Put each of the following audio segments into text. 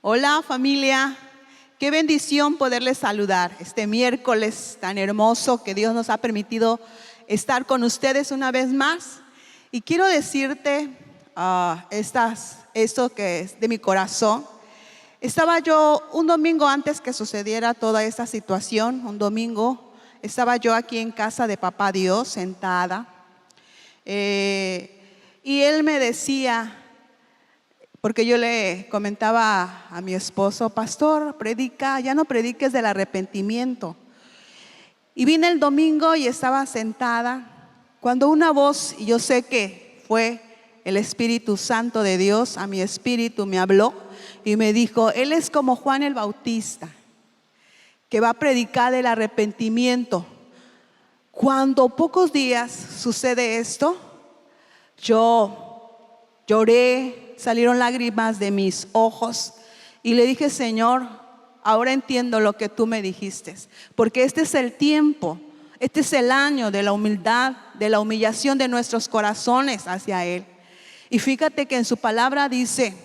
Hola familia, qué bendición poderles saludar este miércoles tan hermoso que Dios nos ha permitido estar con ustedes una vez más. Y quiero decirte esto que es de mi corazón. Estaba yo un domingo antes que sucediera toda esta situación, un domingo, estaba yo aquí en casa de Papá Dios sentada y Él me decía, porque yo le comentaba a mi esposo, pastor, predica, ya no prediques del arrepentimiento. Y vine el domingo y estaba sentada cuando una voz, y yo sé que fue el Espíritu Santo de Dios, a mi espíritu me habló y me dijo, Él es como Juan el Bautista, que va a predicar el arrepentimiento. Cuando pocos días sucede esto, yo lloré, salieron lágrimas de mis ojos y le dije, Señor, ahora entiendo lo que tú me dijiste, porque este es el tiempo, este es el año de la humildad, de la humillación de nuestros corazones hacia Él. Y fíjate que en su palabra dice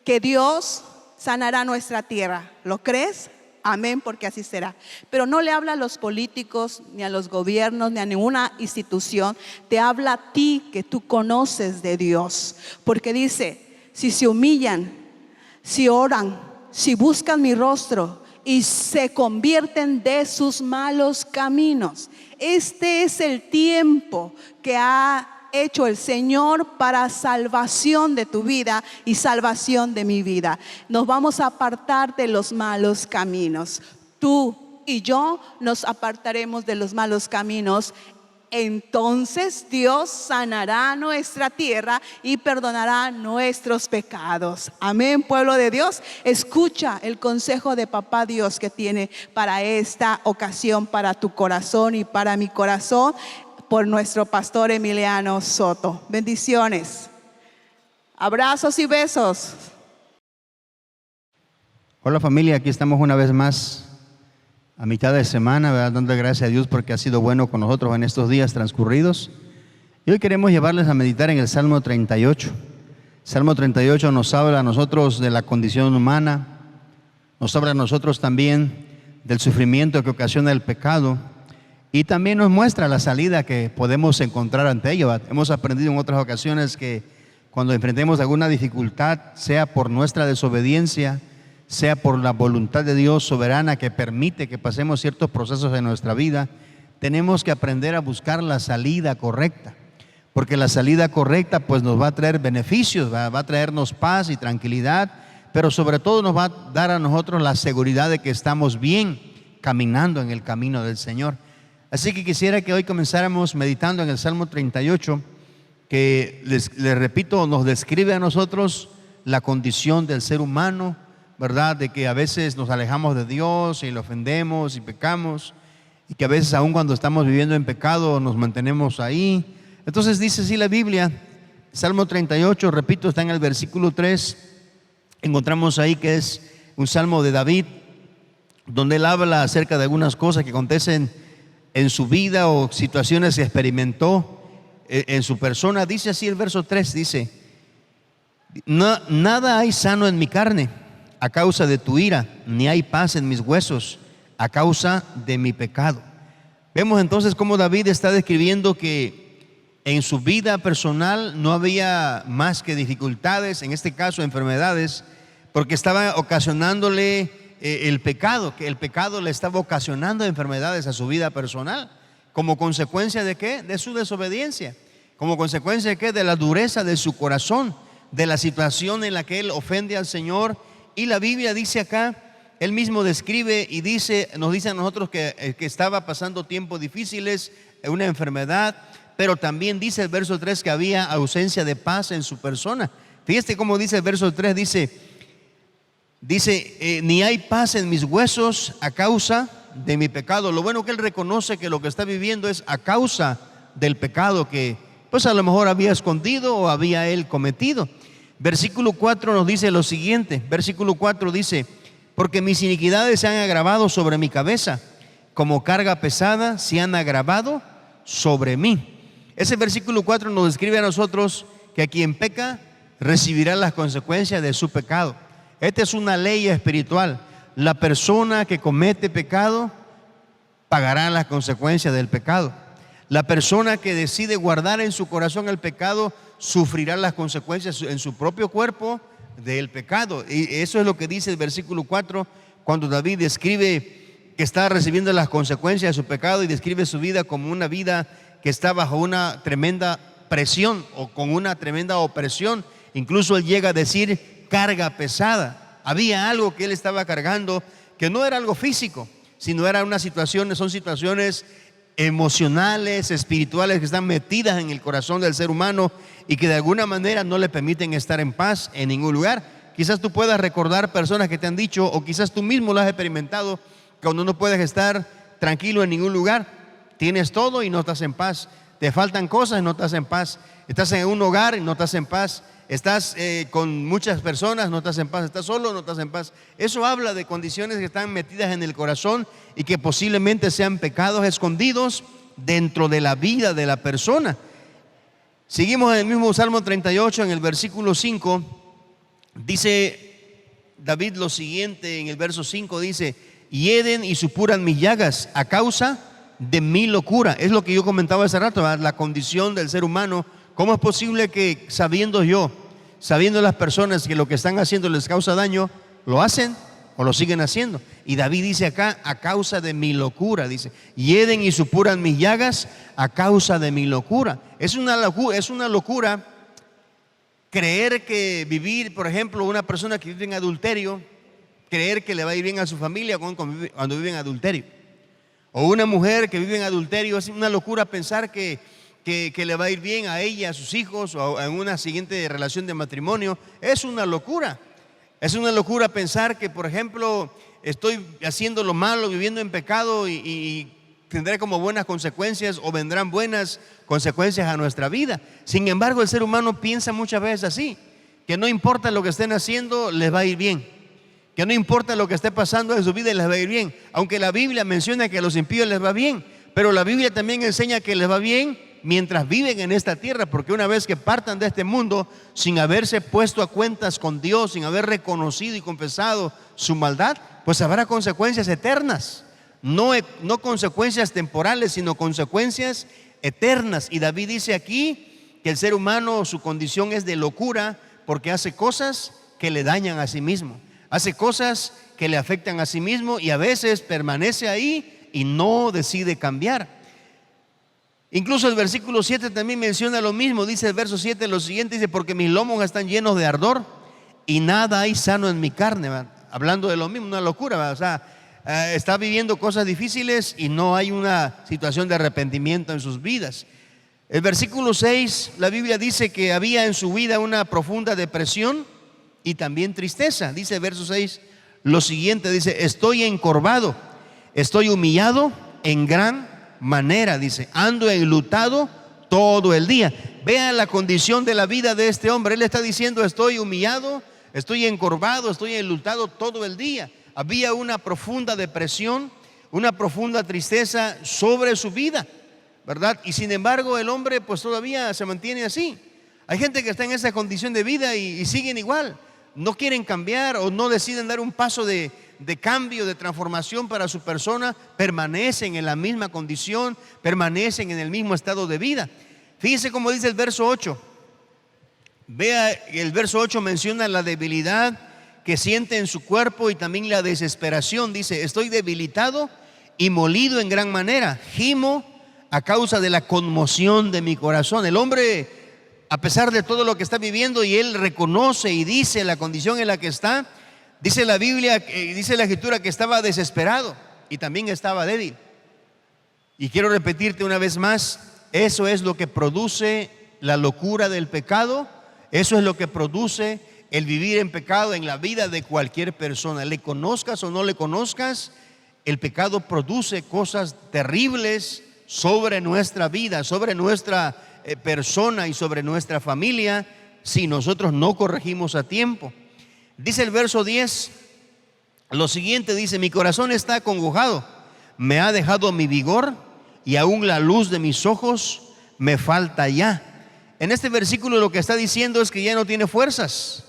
que Dios sanará nuestra tierra. ¿Lo crees? Amén, porque así será. Pero no le habla a los políticos, ni a los gobiernos, ni a ninguna institución. Te habla a ti que tú conoces de Dios. Porque dice, si se humillan, si oran, si buscan mi rostro y se convierten de sus malos caminos. Este es el tiempo que ha hecho el Señor para salvación de tu vida y salvación de mi vida. Nos vamos a apartar de los malos caminos. Tú y yo nos apartaremos de los malos caminos. Entonces Dios sanará nuestra tierra y perdonará nuestros pecados. Amén, pueblo de Dios. Escucha el consejo de Papá Dios que tiene para esta ocasión, para tu corazón y para mi corazón, por nuestro pastor Emiliano Soto. Bendiciones. Abrazos y besos. Hola familia, aquí estamos una vez más a mitad de semana, ¿verdad? Dando gracias a Dios porque ha sido bueno con nosotros en estos días transcurridos. Y hoy queremos llevarles a meditar en el Salmo 38. Salmo 38 nos habla a nosotros de la condición humana, nos habla a nosotros también del sufrimiento que ocasiona el pecado y también nos muestra la salida que podemos encontrar ante ello, ¿verdad? Hemos aprendido en otras ocasiones que cuando enfrentemos alguna dificultad, sea por nuestra desobediencia, sea por la voluntad de Dios soberana que permite que pasemos ciertos procesos en nuestra vida, tenemos que aprender a buscar la salida correcta, porque la salida correcta pues nos va a traer beneficios, va a traernos paz y tranquilidad, pero sobre todo nos va a dar a nosotros la seguridad de que estamos bien caminando en el camino del Señor. Así que quisiera que hoy comenzáramos meditando en el Salmo 38, que les repito, nos describe a nosotros la condición del ser humano, ¿verdad? De que a veces nos alejamos de Dios y le ofendemos y pecamos, y que a veces aun cuando estamos viviendo en pecado nos mantenemos ahí. Entonces dice así la Biblia, Salmo 38, repito, está en el versículo 3, encontramos ahí que es un salmo de David, donde él habla acerca de algunas cosas que acontecen en su vida o situaciones que experimentó en su persona. Dice así el verso 3, dice, nada hay sano en mi carne a causa de tu ira, ni hay paz en mis huesos a causa de mi pecado. Vemos entonces cómo David está describiendo que en su vida personal no había más que dificultades, en este caso enfermedades, porque estaba ocasionándole el pecado, que el pecado le estaba ocasionando enfermedades a su vida personal. ¿Como consecuencia de qué? De su desobediencia. ¿Como consecuencia de qué? De la dureza de su corazón, de la situación en la que él ofende al Señor. Y la Biblia dice acá, él mismo describe y dice, nos dice a nosotros que estaba pasando tiempos difíciles, una enfermedad, pero también dice el verso 3 que había ausencia de paz en su persona. Fíjate cómo dice el verso 3, dice, ni hay paz en mis huesos a causa de mi pecado. Lo bueno que él reconoce que lo que está viviendo es a causa del pecado que pues a lo mejor había escondido o había él cometido. Versículo 4 nos dice lo siguiente, versículo 4 dice, porque mis iniquidades se han agravado sobre mi cabeza, como carga pesada se han agravado sobre mí. Ese versículo 4 nos describe a nosotros que a quien peca recibirá las consecuencias de su pecado. Esta es una ley espiritual. La persona que comete pecado pagará las consecuencias del pecado. La persona que decide guardar en su corazón el pecado sufrirá las consecuencias en su propio cuerpo del pecado. Y eso es lo que dice el versículo 4, cuando David describe que está recibiendo las consecuencias de su pecado y describe su vida como una vida que está bajo una tremenda presión o con una tremenda opresión. Incluso él llega a decir carga pesada. Había algo que él estaba cargando que no era algo físico, sino era una situación, son situaciones emocionales, espirituales que están metidas en el corazón del ser humano y que de alguna manera no le permiten estar en paz en ningún lugar. Quizás tú puedas recordar personas que te han dicho, o quizás tú mismo lo has experimentado, cuando no puedes estar tranquilo en ningún lugar. Tienes todo y no estás en paz. Te faltan cosas y no estás en paz. Estás en un hogar y no estás en paz. Estás con muchas personas, no estás en paz. Estás solo, no estás en paz. Eso habla de condiciones que están metidas en el corazón y que posiblemente sean pecados escondidos dentro de la vida de la persona. Seguimos en el mismo Salmo 38, en el versículo 5. Dice David lo siguiente, en el verso 5 dice: hieden y supuran mis llagas a causa de mi locura. Es lo que yo comentaba hace rato, ¿verdad? La condición del ser humano. ¿Cómo es posible que sabiendo las personas que lo que están haciendo les causa daño, lo hacen o lo siguen haciendo? Y David dice acá, a causa de mi locura, dice, hieden y supuran mis llagas a causa de mi locura. Es una locura creer que vivir, por ejemplo, una persona que vive en adulterio, creer que le va a ir bien a su familia cuando vive en adulterio. O una mujer que vive en adulterio, es una locura pensar que le va a ir bien a ella, a sus hijos, o en una siguiente relación de matrimonio. Es una locura. Es una locura pensar que, por ejemplo, estoy haciendo lo malo, viviendo en pecado y tendré como buenas consecuencias o vendrán buenas consecuencias a nuestra vida. Sin embargo, el ser humano piensa muchas veces así, que no importa lo que estén haciendo, les va a ir bien. Que no importa lo que esté pasando en su vida, les va a ir bien. Aunque la Biblia menciona que a los impíos les va bien, pero la Biblia también enseña que les va bien mientras viven en esta tierra, porque una vez que partan de este mundo sin haberse puesto a cuentas con Dios, sin haber reconocido y confesado su maldad, pues habrá consecuencias eternas. No consecuencias temporales, sino consecuencias eternas. Y David dice aquí que el ser humano, su condición es de locura, porque hace cosas que le dañan a sí mismo, hace cosas que le afectan a sí mismo, y a veces permanece ahí y no decide cambiar. Incluso el versículo 7 también menciona lo mismo. Dice el verso 7 lo siguiente, dice: porque mis lomos están llenos de ardor y nada hay sano en mi carne, ¿verdad? Hablando de lo mismo, una locura, ¿verdad? O sea, está viviendo cosas difíciles y no hay una situación de arrepentimiento en sus vidas. El versículo 6, la Biblia dice que había en su vida una profunda depresión y también tristeza. Dice el verso 6 lo siguiente, dice: estoy encorvado, estoy humillado en gran manera, dice, ando enlutado todo el día. Vean la condición de la vida de este hombre. Él está diciendo: estoy humillado, estoy encorvado, estoy enlutado todo el día. Había una profunda depresión, una profunda tristeza sobre su vida, ¿verdad? Y sin embargo el hombre pues todavía se mantiene así. Hay gente que está en esa condición de vida y siguen igual. No quieren cambiar o no deciden dar un paso de cambio, de transformación para su persona. Permanecen en la misma condición, permanecen en el mismo estado de vida. Fíjense cómo dice el verso 8. Vea, el verso 8 menciona la debilidad que siente en su cuerpo y también la desesperación. Dice: estoy debilitado y molido en gran manera, gimo a causa de la conmoción de mi corazón. El hombre, a pesar de todo lo que está viviendo, y él reconoce y dice la condición en la que está, dice la Biblia, dice la Escritura, que estaba desesperado y también estaba débil. Y quiero repetirte una vez más, eso es lo que produce la locura del pecado. Eso es lo que produce el vivir en pecado en la vida de cualquier persona. Le conozcas o no le conozcas, el pecado produce cosas terribles sobre nuestra vida, sobre nuestra persona y sobre nuestra familia, si nosotros no corregimos a tiempo. Dice el verso 10 lo siguiente, dice: mi corazón está acongojado, me ha dejado mi vigor y aún la luz de mis ojos me falta ya. En este versículo lo que está diciendo es que ya no tiene fuerzas,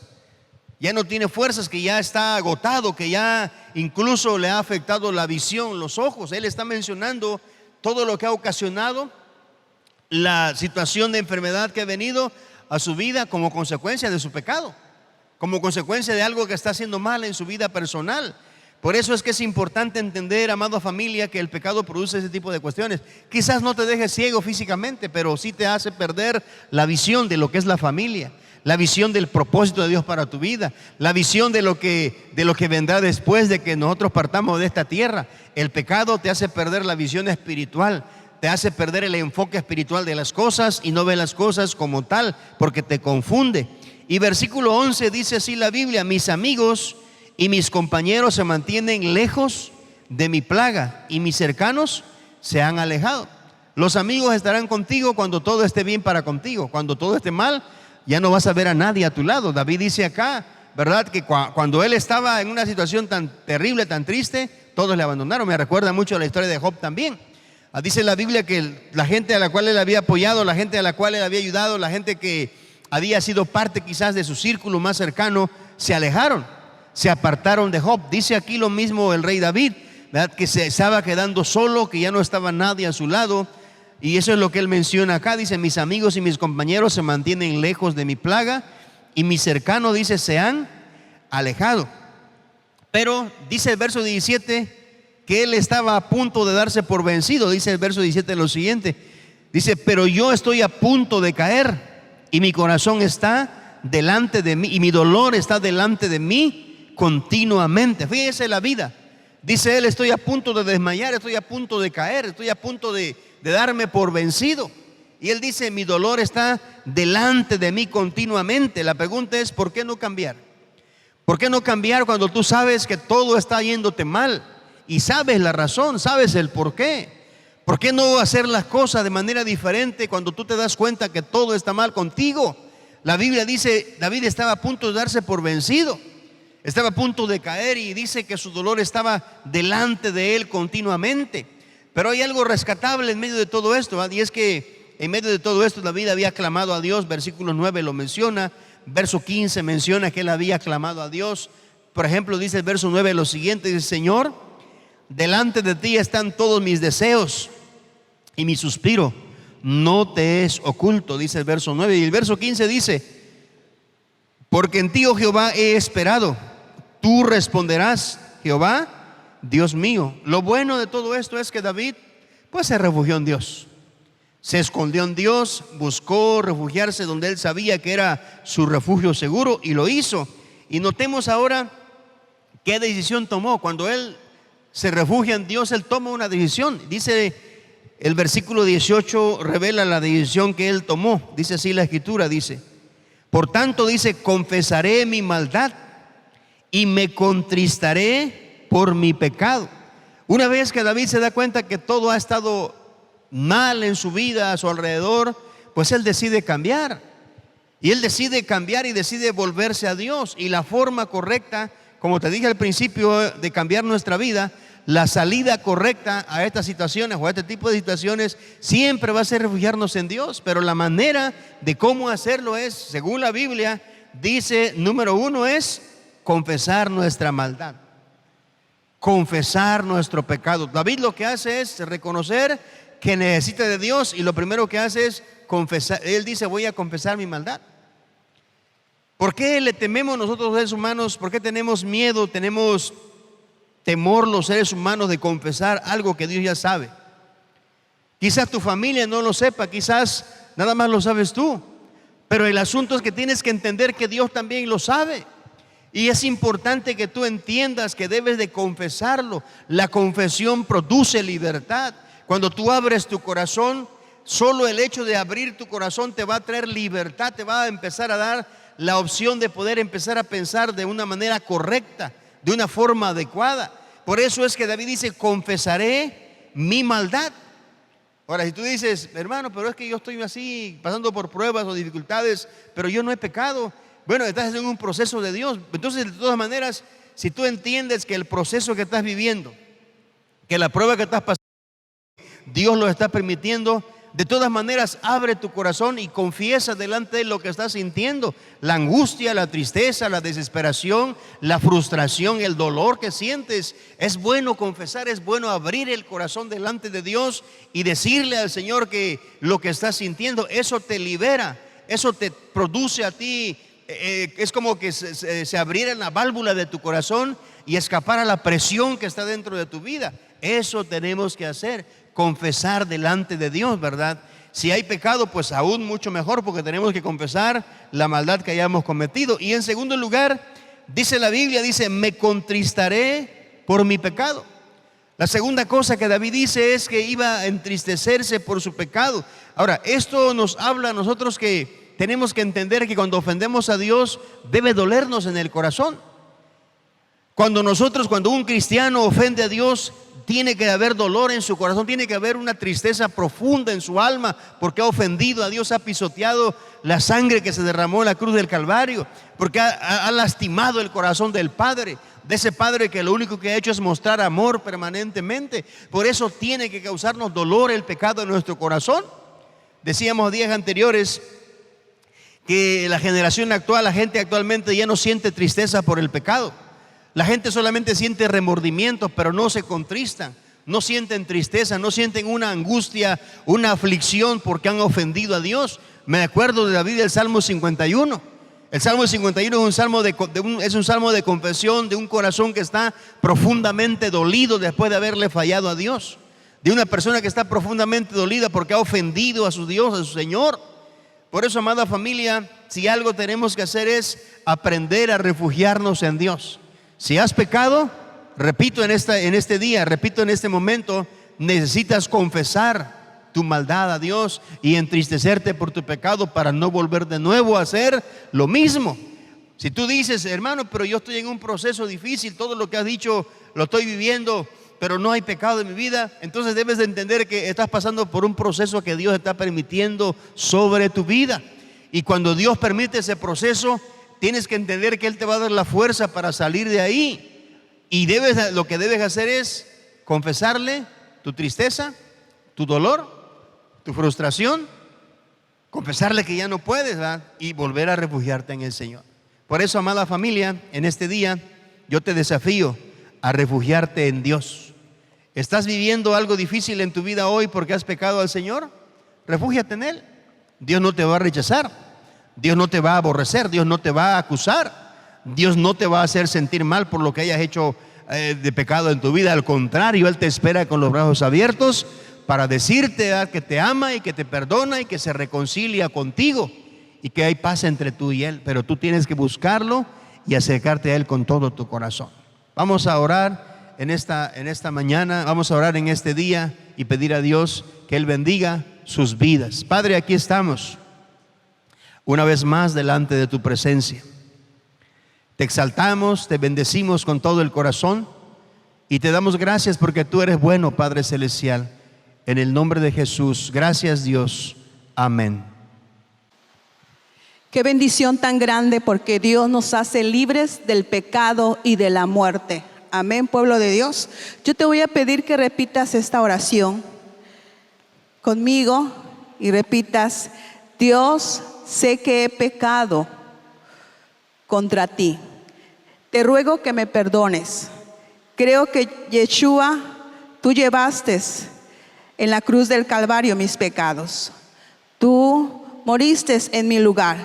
ya no tiene fuerzas, que ya está agotado, que ya incluso le ha afectado la visión, los ojos. Él está mencionando todo lo que ha ocasionado la situación de enfermedad que ha venido a su vida como consecuencia de su pecado, como consecuencia de algo que está haciendo mal en su vida personal. Por eso es que es importante entender, amada familia, que el pecado produce ese tipo de cuestiones. Quizás no te deje ciego físicamente, pero sí te hace perder la visión de lo que es la familia, la visión del propósito de Dios para tu vida, la visión de lo que vendrá después de que nosotros partamos de esta tierra. El pecado te hace perder la visión espiritual, te hace perder el enfoque espiritual de las cosas y no ves las cosas como tal, porque te confunde. Y versículo 11 dice así la Biblia: mis amigos y mis compañeros se mantienen lejos de mi plaga, y mis cercanos se han alejado. Los amigos estarán contigo cuando todo esté bien para contigo. Cuando todo esté mal, ya no vas a ver a nadie a tu lado. David dice acá, ¿verdad?, que cuando él estaba en una situación tan terrible, tan triste, todos le abandonaron. Me recuerda mucho a la historia de Job también. Dice la Biblia que la gente a la cual él había apoyado, la gente a la cual él había ayudado, la gente que había sido parte quizás de su círculo más cercano, se alejaron, se apartaron de Job. Dice aquí lo mismo el rey David, ¿verdad?, que se estaba quedando solo, que ya no estaba nadie a su lado. Y eso es lo que él menciona acá. Dice: mis amigos y mis compañeros se mantienen lejos de mi plaga, y mis cercanos, dice, se han alejado. Pero dice el verso 17 que él estaba a punto de darse por vencido. Dice el verso 17 lo siguiente: dice, pero yo estoy a punto de caer, y mi corazón está delante de mí, y mi dolor está delante de mí continuamente. Fíjese la vida. Dice él: estoy a punto de desmayar, estoy a punto de caer, estoy a punto de darme por vencido. Y él dice: mi dolor está delante de mí continuamente. La pregunta es: ¿por qué no cambiar? ¿Por qué no cambiar cuando tú sabes que todo está yéndote mal y sabes la razón, sabes el por qué? ¿Por qué no hacer las cosas de manera diferente cuando tú te das cuenta que todo está mal contigo? La Biblia dice, David estaba a punto de darse por vencido, estaba a punto de caer, y dice que su dolor estaba delante de él continuamente. Pero hay algo rescatable en medio de todo esto, ¿verdad? Y es que en medio de todo esto David había clamado a Dios. Versículo 9 lo menciona, verso 15 menciona que él había clamado a Dios. Por ejemplo, dice el verso 9 lo siguiente: dice, Señor, delante de ti están todos mis deseos, y mi suspiro no te es oculto. Dice el verso 9. Y el verso 15 dice: porque en ti, oh Jehová, he esperado, tú responderás, Jehová, Dios mío. Lo bueno de todo esto es que David pues se refugió en Dios, se escondió en Dios, buscó refugiarse donde él sabía que era su refugio seguro, y lo hizo. Y notemos ahora qué decisión tomó. Cuando él se refugia en Dios, él toma una decisión. Dice el versículo 18, revela la decisión que él tomó. Dice así la escritura, dice: por tanto, dice, confesaré mi maldad y me contristaré por mi pecado. Una vez que David se da cuenta que todo ha estado mal en su vida, a su alrededor, pues él decide cambiar. Y él decide cambiar y decide volverse a Dios. Y la forma correcta, como te dije al principio, de cambiar nuestra vida, la salida correcta a estas situaciones o a este tipo de situaciones siempre va a ser refugiarnos en Dios. Pero la manera de cómo hacerlo es, según la Biblia, dice, número uno es confesar nuestra maldad, confesar nuestro pecado. David lo que hace es reconocer que necesita de Dios, y lo primero que hace es confesar. Él dice: voy a confesar mi maldad. ¿Por qué le tememos nosotros los seres humanos? ¿Por qué tenemos miedo, tenemos temor los seres humanos de confesar algo que Dios ya sabe? Quizás tu familia no lo sepa, quizás nada más lo sabes tú, pero el asunto es que tienes que entender que Dios también lo sabe. Y es importante que tú entiendas que debes de confesarlo. La confesión produce libertad. Cuando tú abres tu corazón, solo el hecho de abrir tu corazón te va a traer libertad, te va a empezar a dar la opción de poder empezar a pensar de una manera correcta, de una forma adecuada. Por eso es que David dice: confesaré mi maldad. Ahora, si tú dices: hermano, pero es que yo estoy así pasando por pruebas o dificultades, pero yo no he pecado. Bueno, estás en un proceso de Dios. Entonces, de todas maneras, si tú entiendes que el proceso que estás viviendo, que la prueba que estás pasando, Dios lo está permitiendo De todas maneras, abre tu corazón y confiesa delante de él lo que estás sintiendo. La angustia, la tristeza, la desesperación, la frustración, el dolor que sientes. Es bueno confesar, es bueno abrir el corazón delante de Dios y decirle al Señor que lo que estás sintiendo, eso te libera, eso te produce a ti. Es como que se abriera la válvula de tu corazón y escapara la presión que está dentro de tu vida. Eso tenemos que hacer, confesar delante de Dios, ¿verdad? Si hay pecado, pues aún mucho mejor, porque tenemos que confesar la maldad que hayamos cometido. Y en segundo lugar, dice la Biblia, dice, me contristaré por mi pecado. La segunda cosa que David dice es que iba a entristecerse por su pecado. Ahora, esto nos habla a nosotros que tenemos que entender que cuando ofendemos a Dios, debe dolernos en el corazón. Cuando un cristiano ofende a Dios, tiene que haber dolor en su corazón, tiene que haber una tristeza profunda en su alma, porque ha ofendido a Dios, ha pisoteado la sangre que se derramó en la cruz del Calvario, porque ha lastimado el corazón del Padre, de ese Padre que lo único que ha hecho es mostrar amor permanentemente. Por eso tiene que causarnos dolor el pecado en nuestro corazón. Decíamos días anteriores que la generación actual, la gente actualmente ya no siente tristeza por el pecado. La gente solamente siente remordimientos, pero no se contristan, no sienten tristeza, no sienten una angustia, una aflicción porque han ofendido a Dios. Me acuerdo de David del Salmo 51. El Salmo 51 es un salmo de confesión de un corazón que está profundamente dolido después de haberle fallado a Dios. De una persona que está profundamente dolida porque ha ofendido a su Dios, a su Señor. Por eso, amada familia, si algo tenemos que hacer es aprender a refugiarnos en Dios. Si has pecado, repito en este momento, necesitas confesar tu maldad a Dios y entristecerte por tu pecado para no volver de nuevo a hacer lo mismo. Si tú dices, hermano, pero yo estoy en un proceso difícil, todo lo que has dicho lo estoy viviendo, pero no hay pecado en mi vida, entonces debes de entender que estás pasando por un proceso que Dios está permitiendo sobre tu vida. Y cuando Dios permite ese proceso, tienes que entender que Él te va a dar la fuerza para salir de ahí. Y lo que debes hacer es confesarle tu tristeza, tu dolor, tu frustración, confesarle que ya no puedes, ¿verdad? Y volver a refugiarte en el Señor. Por eso, amada familia, en este día yo te desafío a refugiarte en Dios. ¿Estás viviendo algo difícil en tu vida hoy porque has pecado al Señor? Refúgiate en Él. Dios no te va a rechazar. Dios no te va a aborrecer, Dios no te va a acusar, Dios no te va a hacer sentir mal por lo que hayas hecho de pecado en tu vida. Al contrario, Él te espera con los brazos abiertos para decirte que te ama y que te perdona y que se reconcilia contigo y que hay paz entre tú y Él. Pero tú tienes que buscarlo y acercarte a Él con todo tu corazón. Vamos a orar en esta mañana, vamos a orar en este día y pedir a Dios que Él bendiga sus vidas. Padre, aquí estamos una vez más delante de tu presencia. Te exaltamos, te bendecimos con todo el corazón y te damos gracias porque tú eres bueno, Padre Celestial. En el nombre de Jesús, gracias Dios. Amén. Qué bendición tan grande, porque Dios nos hace libres del pecado y de la muerte. Amén, pueblo de Dios. Yo te voy a pedir que repitas esta oración conmigo y repitas: Dios, sé que he pecado contra ti. Te ruego que me perdones. Creo que Yeshua, tú llevaste en la cruz del Calvario mis pecados. Tú moriste en mi lugar,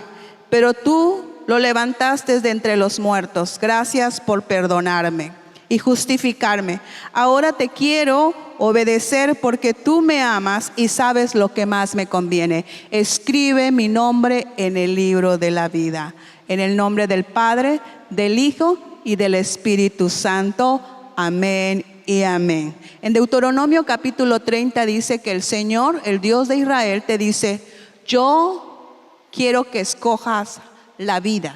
pero tú lo levantaste de entre los muertos. Gracias por perdonarme y justificarme. Ahora te quiero obedecer porque tú me amas y sabes lo que más me conviene. Escribe mi nombre en el libro de la vida. En el nombre del Padre, del Hijo y del Espíritu Santo. Amén y amén. En Deuteronomio capítulo 30 dice que el Señor, el Dios de Israel, te dice: yo quiero que escojas la vida,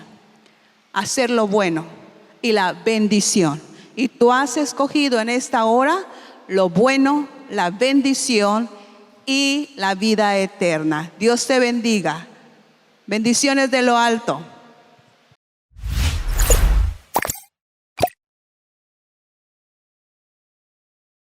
hacer lo bueno y la bendición. Y tú has escogido en esta hora lo bueno, la bendición y la vida eterna. Dios te bendiga. Bendiciones de lo alto.